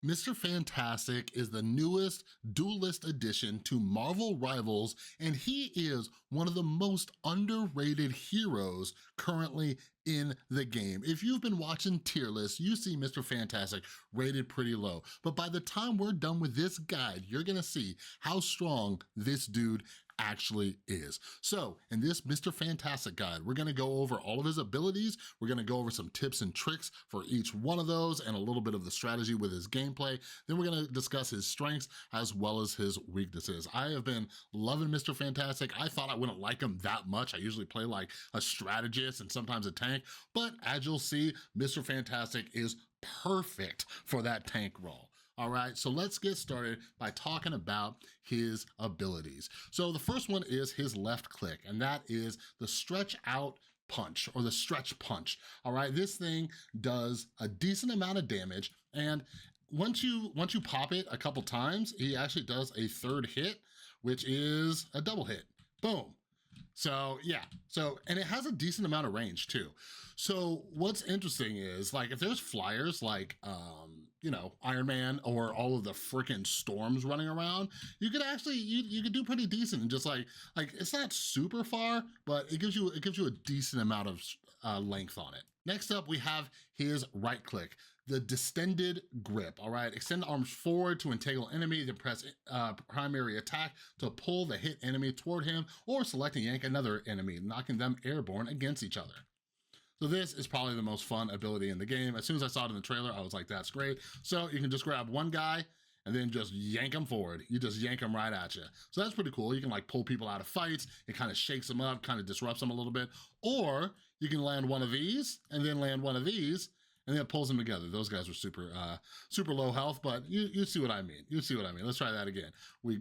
Mr. Fantastic is the newest duelist addition to Marvel Rivals, and he is one of the most underrated heroes currently in the game. If you've been watching tier lists, you see Mr. Fantastic rated pretty low, but by the time we're done with this guide, you're gonna see how strong this dude actually is. So in this Mr. Fantastic guide, we're gonna go over all of his abilities, we're gonna go over some tips and tricks for each one of those and a little bit of the strategy with his gameplay. Then we're gonna discuss his strengths as well as his weaknesses. I have been loving Mr. Fantastic. I thought I wouldn't like him that much. I usually play like a strategist and sometimes a tank, but as you'll see, Mr. Fantastic is perfect for that tank role. All right, so let's get started by talking about his abilities. So the first one is his left click, and that is the stretch out punch or the stretch punch. All right, this thing does a decent amount of damage, and once you pop it a couple times, he actually does a third hit, which is a double hit. Boom. So yeah, and it has a decent amount of range too. So what's interesting is like if there's flyers like, you know, Iron Man or all of the freaking storms running around, you could actually, you could do pretty decent and just like it's not super far, but it gives you a decent amount of length on it. Next up, we have his right click, the distended grip, all right? Extend the arms forward to entangle enemy, then press primary attack to pull the hit enemy toward him, or select and yank another enemy, knocking them airborne against each other. So this is probably the most fun ability in the game. As soon as I saw it in the trailer, I was like, that's great. So you can just grab one guy and then just yank them forward. You just yank them right at you. So that's pretty cool. You can like pull people out of fights. It kind of shakes them up, kind of disrupts them a little bit. Or you can land one of these and then land one of these and then it pulls them together. Those guys were super low health, but you see what I mean. You see what I mean. Let's try that again. We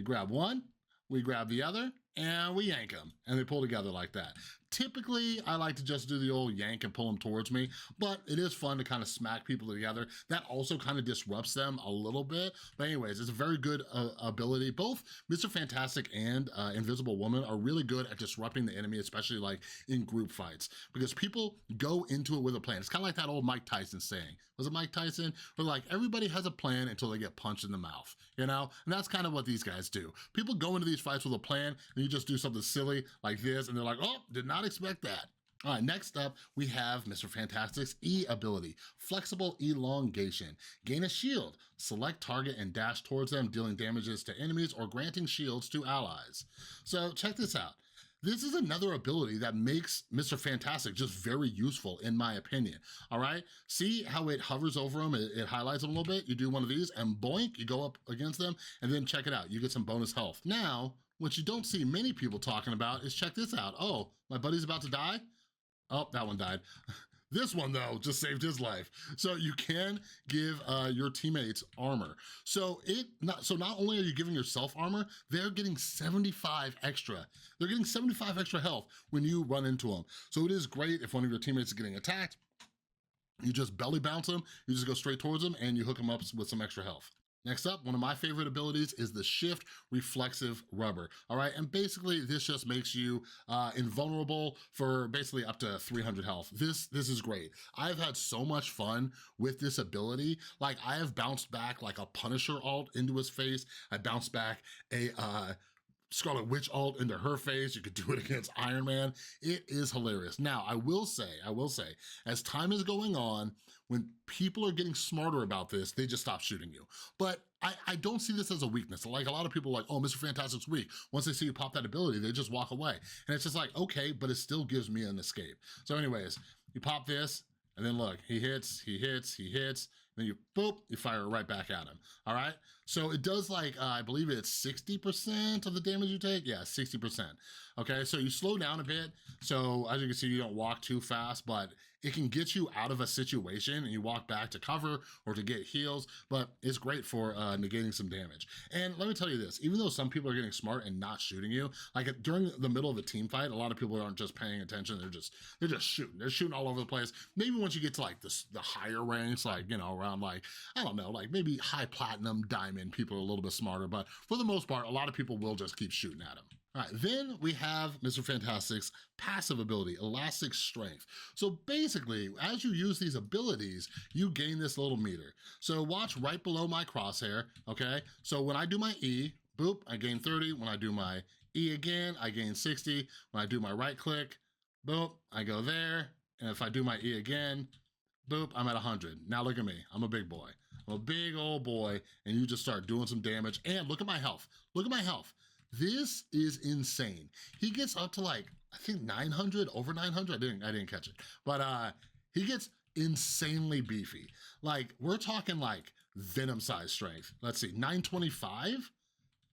grab one, we grab the other, and we yank them, and they pull together like that. Typically, I like to just do the old yank and pull them towards me, but it is fun to kind of smack people together. That also kind of disrupts them a little bit. But anyways, it's a very good ability. Both Mr. Fantastic and Invisible Woman are really good at disrupting the enemy, especially like in group fights, because people go into it with a plan. It's kind of like that old Mike Tyson saying. Was it Mike Tyson? But like everybody has a plan until they get punched in the mouth, you know? And that's kind of what these guys do. People go into these fights with a plan and you just do something silly like this and they're like, oh, did not expect that. All right, next up, we have Mr. Fantastic's E ability, Flexible Elongation. Gain a shield, select target and dash towards them, dealing damages to enemies or granting shields to allies. So check this out. This is another ability that makes Mr. Fantastic just very useful in my opinion, all right? See how it hovers over them, it highlights them a little bit, you do one of these and boink, you go up against them and then check it out, you get some bonus health. Now, what you don't see many people talking about is check this out. Oh, my buddy's about to die? Oh, that one died. This one though, just saved his life. So you can give your teammates armor. So not only are you giving yourself armor, they're getting 75 extra. They're getting 75 extra health when you run into them. So it is great if one of your teammates is getting attacked, you just belly bounce them, you just go straight towards them and you hook them up with some extra health. Next up, one of my favorite abilities is the Shift Reflexive Rubber, all right? And basically, this just makes you invulnerable for basically up to 300 health. This is great. I've had so much fun with this ability. Like, I have bounced back like a Punisher ult into his face. I bounced back a Scarlet Witch ult into her face. You could do it against Iron Man. It is hilarious. Now, I will say, as time is going on, when people are getting smarter about this, they just stop shooting you. But I don't see this as a weakness. Like a lot of people are like, oh, Mr. Fantastic's weak. Once they see you pop that ability, they just walk away. And it's just like, okay, but it still gives me an escape. So anyways, you pop this, and then look, he hits, then you, boop, you fire it right back at him, all right? So it does like, I believe it's 60% of the damage you take? Yeah, 60%, okay? So you slow down a bit, so as you can see, you don't walk too fast, but it can get you out of a situation and you walk back to cover or to get heals, but it's great for negating some damage. And let me tell you this, even though some people are getting smart and not shooting you, like during the middle of a team fight, a lot of people aren't just paying attention, they're just shooting. They're shooting all over the place. Maybe once you get to like the higher ranks, like, you know, around like, I don't know, like maybe high platinum, diamond, people are a little bit smarter, but for the most part, a lot of people will just keep shooting at them. All right, then we have Mr. Fantastic's passive ability, Elastic Strength. So basically, as you use these abilities, you gain this little meter. So watch right below my crosshair, okay? So when I do my E, boop, I gain 30. When I do my E again, I gain 60. When I do my right click, boop, I go there. And if I do my E again, boop, I'm at 100. Now look at me, I'm a big boy. I'm a big old boy, and you just start doing some damage. And look at my health, look at my health. This is insane. He gets up to like, I think 900, over 900, I didn't catch it. But he gets insanely beefy. Like, we're talking like Venom size strength. Let's see, 925?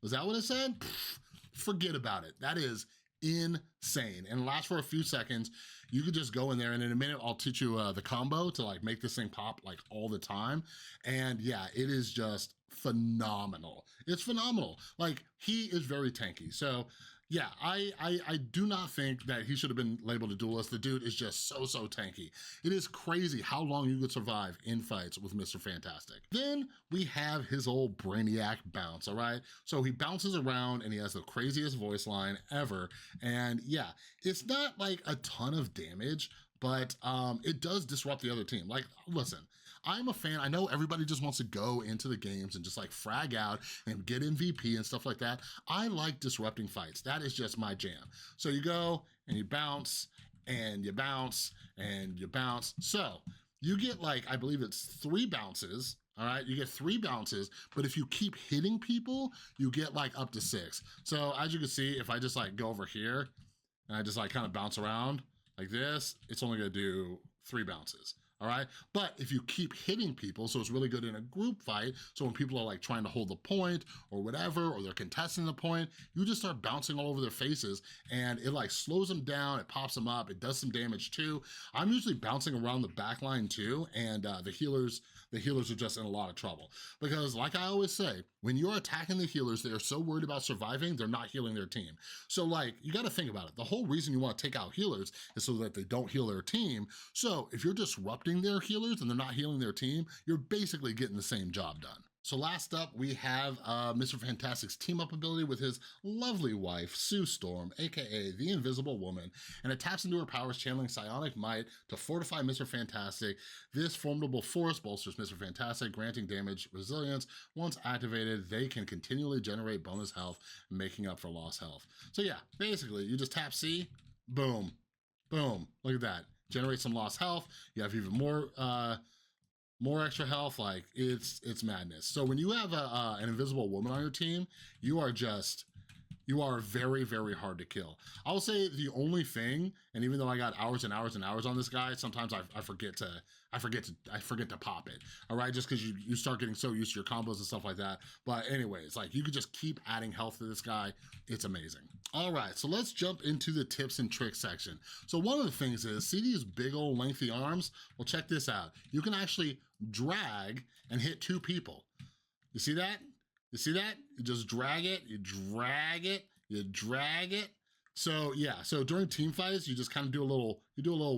Was that what it said? Pfft, forget about it. That is insane and lasts for a few seconds. You could just go in there, and in a minute I'll teach you the combo to like make this thing pop like all the time. And yeah, it is just phenomenal. It's phenomenal. Like, he is very tanky. So yeah, I do not think that he should have been labeled a duelist. The dude is just so tanky. It is crazy how long you could survive in fights with Mr. Fantastic. Then we have his old Brainiac bounce, all right? So he bounces around and he has the craziest voice line ever. And yeah, it's not like a ton of damage, but it does disrupt the other team. Like, listen, I'm a fan. I know everybody just wants to go into the games and just like frag out and get MVP and stuff like that. I like disrupting fights. That is just my jam. So you go and you bounce and you bounce and you bounce. So you get like, I believe it's 3 bounces. All right, you get 3 bounces, but if you keep hitting people, you get like up to 6. So as you can see, if I just like go over here and I just like kind of bounce around like this, it's only gonna do 3 bounces. All right, but if you keep hitting people, so it's really good in a group fight, so when people are like trying to hold the point or whatever, or they're contesting the point, you just start bouncing all over their faces and it like slows them down, it pops them up, it does some damage too. I'm usually bouncing around the back line too, and the healers are just in a lot of trouble. Because like I always say, when you're attacking the healers, they're so worried about surviving, they're not healing their team. So like, you gotta think about it. The whole reason you wanna take out healers is so that they don't heal their team. So if you're disrupting their healers and they're not healing their team, you're basically getting the same job done. So last up, we have Mr. Fantastic's team-up ability with his lovely wife, Sue Storm, aka the Invisible Woman, and it taps into her powers, channeling psionic might to fortify Mr. Fantastic. This formidable force bolsters Mr. Fantastic, granting damage resilience. Once activated, they can continually generate bonus health, making up for lost health. So yeah, basically, you just tap C, boom, boom, look at that. Generate some lost health, you have even more extra health. Like, it's madness. So when you have an invisible woman on your team, you are very hard to kill. I will say the only thing, and even though I got hours and hours and hours on this guy, sometimes I forget to pop it. All right, just because you start getting so used to your combos and stuff like that. But anyways, like, you could just keep adding health to this guy. It's amazing. All right, so let's jump into the tips and tricks section. So one of the things is, see these big old lengthy arms? Well, check this out. You can actually drag and hit 2 people. You see that? You see that? You just drag it, you drag it, you drag it. So yeah, so during team fights, you just kind of do a little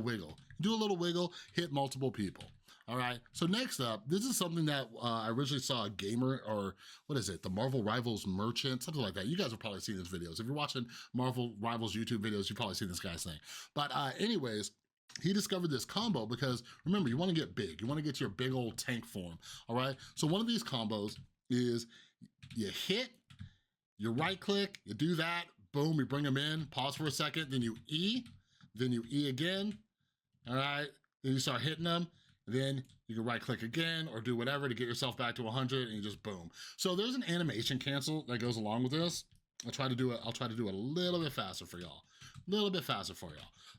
wiggle. Do a little wiggle, hit multiple people. All right, so next up, this is something that I originally saw a gamer, or what is it, the Marvel Rivals Merchant, something like that. You guys have probably seen these videos. If you're watching Marvel Rivals YouTube videos, you've probably seen this guy's thing. But anyways, he discovered this combo because, remember, you wanna get big. You wanna get to your big old tank form, all right? So one of these combos is you hit, you right click, you do that, boom, you bring them in, pause for a second, then you E again, all right? Then you start hitting them, then you can right click again or do whatever to get yourself back to 100, and you just boom. So there's an animation cancel that goes along with this. I'll try to do it a little bit faster for y'all.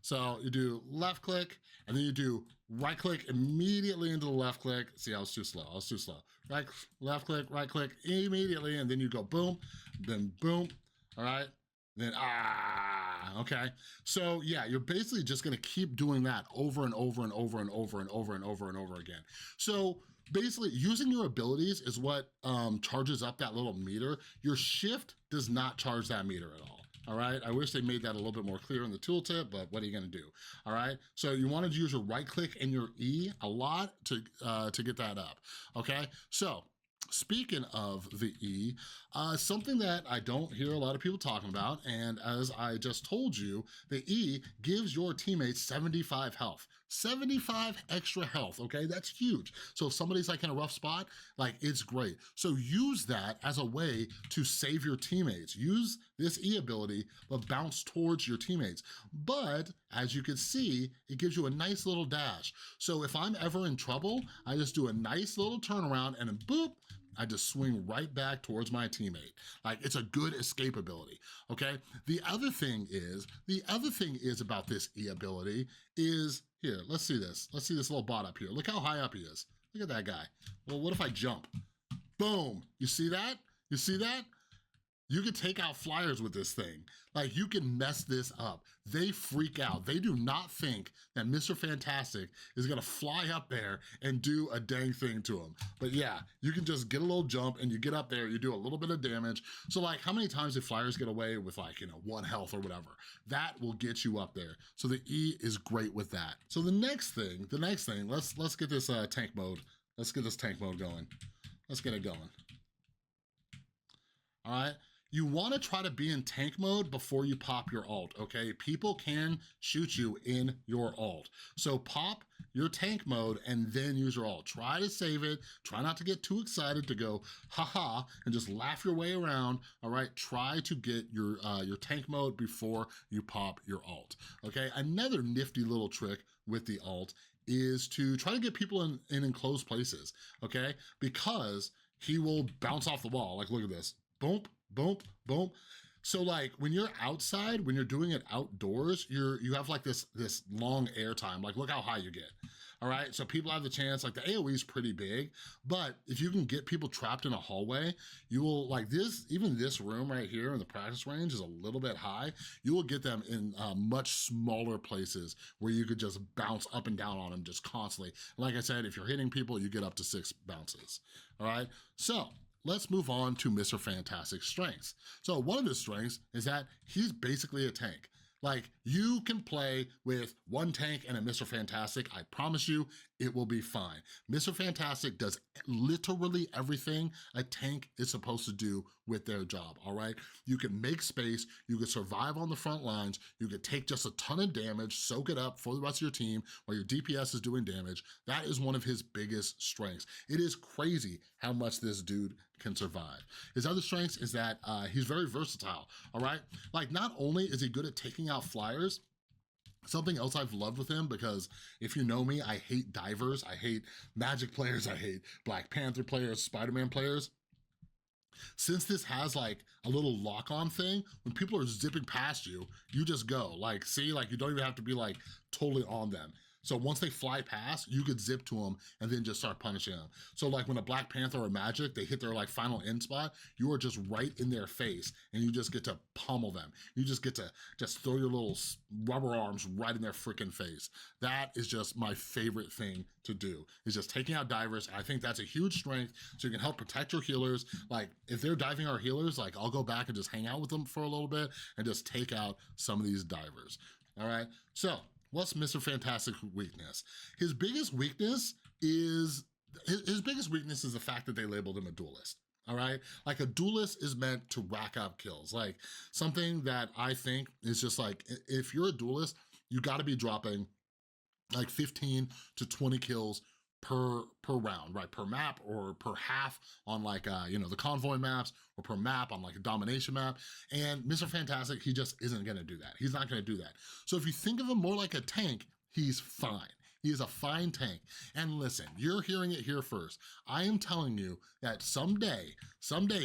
So you do left click, and then you do right click immediately into the left click. See, I was too slow. Right, left click, right click immediately, and then you go boom, then boom, all right? Then okay. So yeah, you're basically just gonna keep doing that over and over and over and over and over and over and over again. So basically, using your abilities is what charges up that little meter. Your shift does not charge that meter at all. All right, I wish they made that a little bit more clear in the tooltip, but what are you gonna do? All right, so you wanna use your right click and your E a lot to get that up, okay? So Speaking of the E, something that I don't hear a lot of people talking about, and as I just told you, the E gives your teammates 75 health. 75 extra health, okay? That's huge. So if somebody's like in a rough spot, like it's great. So use that as a way to save your teammates. Use this E ability, but bounce towards your teammates. But as you can see, it gives you a nice little dash. So if I'm ever in trouble, I just do a nice little turnaround and then boop, I just swing right back towards my teammate. Like, it's a good escape ability, okay? The other thing is about this E ability is, here, let's see this. Let's see this little bot up here. Look how high up he is. Look at that guy. Well, what if I jump? Boom, you see that? You see that? You can take out flyers with this thing. Like, you can mess this up. They freak out. They do not think that Mr. Fantastic is gonna fly up there and do a dang thing to him. But yeah, you can just get a little jump and you get up there, you do a little bit of damage. So like, how many times did flyers get away with, like, you know, 1 health or whatever? That will get you up there. So the E is great with that. So the next thing, let's get this tank mode. Let's get this tank mode going. Let's get it going. All right. You wanna try to be in tank mode before you pop your ult, okay? People can shoot you in your ult. So pop your tank mode and then use your ult. Try to save it. Try not to get too excited to go, haha, and just laugh your way around, all right? Try to get your tank mode before you pop your ult, okay? Another nifty little trick with the ult is to try to get people in enclosed places, okay? Because he will bounce off the wall. Like, look at this. Boom, boom, boom. So like when you're outside, when you're doing it outdoors, you have like this long air time. Like, look how high you get. All right, so people have the chance, like the AoE is pretty big, but if you can get people trapped in a hallway, you will, like this, even this room right here in the practice range is a little bit high, you will get them in much smaller places where you could just bounce up and down on them just constantly. Like I said, if you're hitting people, you get up to 6 bounces, all right? So, let's move on to Mr. Fantastic's strengths. So one of his strengths is that he's basically a tank. Like, you can play with 1 tank and a Mr. Fantastic, I promise you, it will be fine. Mr. Fantastic does literally everything a tank is supposed to do with their job, all right? You can make space, you can survive on the front lines, you can take just a ton of damage, soak it up for the rest of your team while your DPS is doing damage. That is one of his biggest strengths. It is crazy how much this dude can survive. His other strengths is that he's very versatile, all right? Like, not only is he good at taking out flyers, something else I've loved with him, because if you know me, I hate divers, I hate magic players, I hate Black Panther players, Spider-Man players. Since this has like a little lock-on thing, when people are zipping past you, you just go. Like, see, like you don't even have to be like totally on them. So once they fly past, you could zip to them and then just start punishing them. So like when a Black Panther or Magic, they hit their like final end spot, you are just right in their face and you just get to pummel them. You just get to just throw your little rubber arms right in their freaking face. That is just my favorite thing to do, is just taking out divers. I think that's a huge strength, so you can help protect your healers. Like if they're diving our healers, like I'll go back and just hang out with them for a little bit and just take out some of these divers, all right? So, what's Mr. Fantastic's weakness? His biggest weakness is the fact that they labeled him a duelist, all right? Like, a duelist is meant to rack up kills. Like, something that I think is just like, if you're a duelist, you gotta be dropping like 15 to 20 kills per round, right? Per map or per half on like, you know, the convoy maps, or per map on like a domination map. And Mr. Fantastic, he just isn't gonna do that. He's not gonna do that. So if you think of him more like a tank, he's fine. He is a fine tank. And listen, you're hearing it here first. I am telling you that someday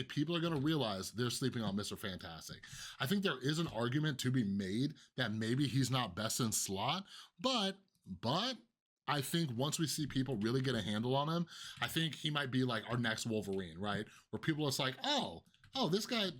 people are gonna realize they're sleeping on Mr. Fantastic. I think there is an argument to be made that maybe he's not best in slot, but I think once we see people really get a handle on him, I think he might be like our next Wolverine, right? Where people are just like, oh, this guy's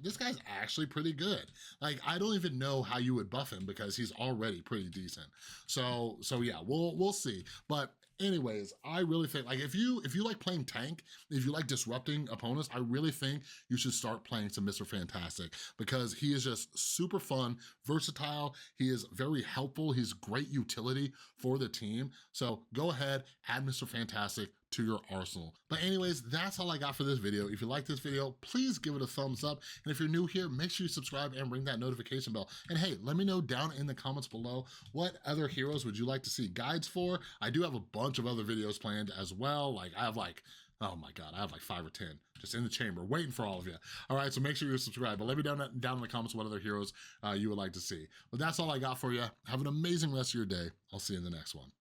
actually pretty good. Like, I don't even know how you would buff him because he's already pretty decent. So yeah, we'll see. But anyways, I really think, like, if you like playing tank, if you like disrupting opponents, I really think you should start playing some Mr. Fantastic, because he is just super fun, versatile, he is very helpful, he's great utility for the team. So go ahead, add Mr. Fantastic, to your arsenal. But anyways, that's all I got for this video. If you like this video, please give it a thumbs up. And if you're new here, make sure you subscribe and ring that notification bell. And hey, let me know down in the comments below, what other heroes would you like to see guides for? I do have a bunch of other videos planned as well. Like I have like, oh my God, I have like 5 or 10 just in the chamber waiting for all of you. All right, so make sure you subscribe, but let me down in the comments what other heroes you would like to see. But that's all I got for you. Have an amazing rest of your day. I'll see you in the next one.